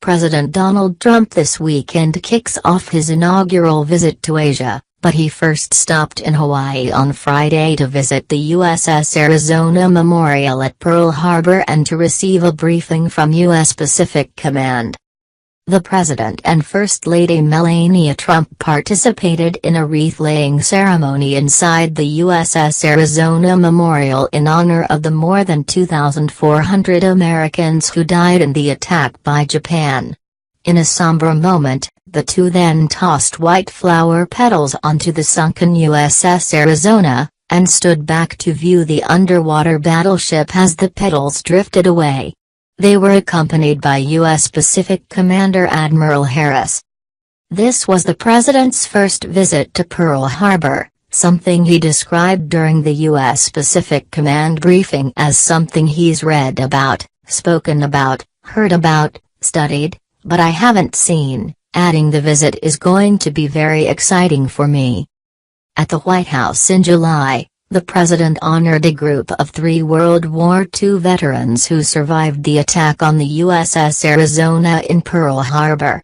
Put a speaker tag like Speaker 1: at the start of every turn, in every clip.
Speaker 1: President Donald Trump this weekend kicks off his inaugural visit to Asia, but he first stopped in Hawaii on Friday to visit the USS Arizona Memorial at Pearl Harbor and to receive a briefing from U.S. Pacific Command. The President and First Lady Melania Trump participated in a wreath-laying ceremony inside the USS Arizona Memorial in honor of the more than 2,400 Americans who died in the attack by Japan. In a somber moment, the two then tossed white flower petals onto the sunken USS Arizona, and stood back to view the underwater battleship as the petals drifted away. They were accompanied by U.S. Pacific Commander Admiral Harris. This was the president's first visit to Pearl Harbor, something he described during the U.S. Pacific Command briefing as something he's read about, spoken about, heard about, studied, but I haven't seen, adding the visit is going to be very exciting for me. At the White House in July, the president honored a group of 3 World War II veterans who survived the attack on the USS Arizona in Pearl Harbor.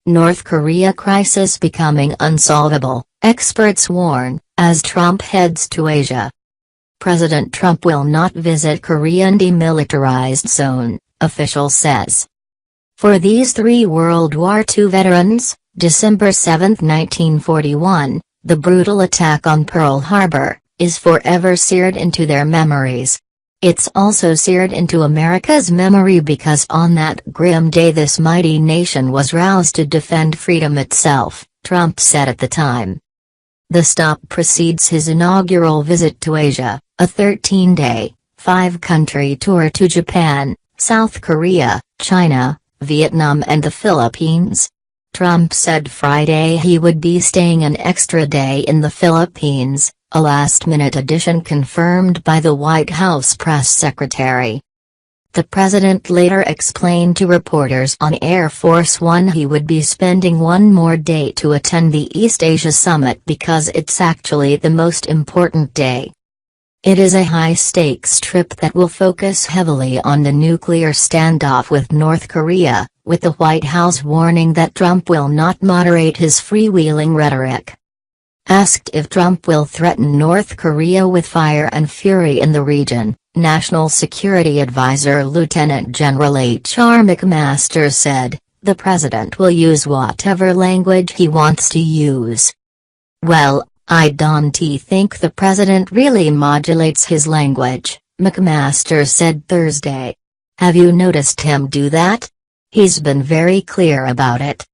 Speaker 1: North Korea crisis becoming unsolvable, experts warn, as Trump heads to Asia. President Trump will not visit Korean demilitarized zone, official says. For these 3 World War II veterans, December 7, 1941, the brutal attack on Pearl Harbor, is forever seared into their memories. It's also seared into America's memory because on that grim day this mighty nation was roused to defend freedom itself, Trump said at the time. The stop precedes his inaugural visit to Asia, a 13-day, 5-country tour to Japan, South Korea, China, Vietnam and the Philippines. Trump said Friday he would be staying an extra day in the Philippines, a last-minute addition confirmed by the White House press secretary. The president later explained to reporters on Air Force One he would be spending one more day to attend the East Asia Summit because it's actually the most important day. It is a high-stakes trip that will focus heavily on the nuclear standoff with North Korea, with the White House warning that Trump will not moderate his freewheeling rhetoric. Asked if Trump will threaten North Korea with fire and fury in the region, National Security Advisor Lieutenant General H.R. McMaster said, "The president will use whatever language he wants to use." "Well, I don't think the president really modulates his language," McMaster said Thursday. "Have you noticed him do that? He's been very clear about it."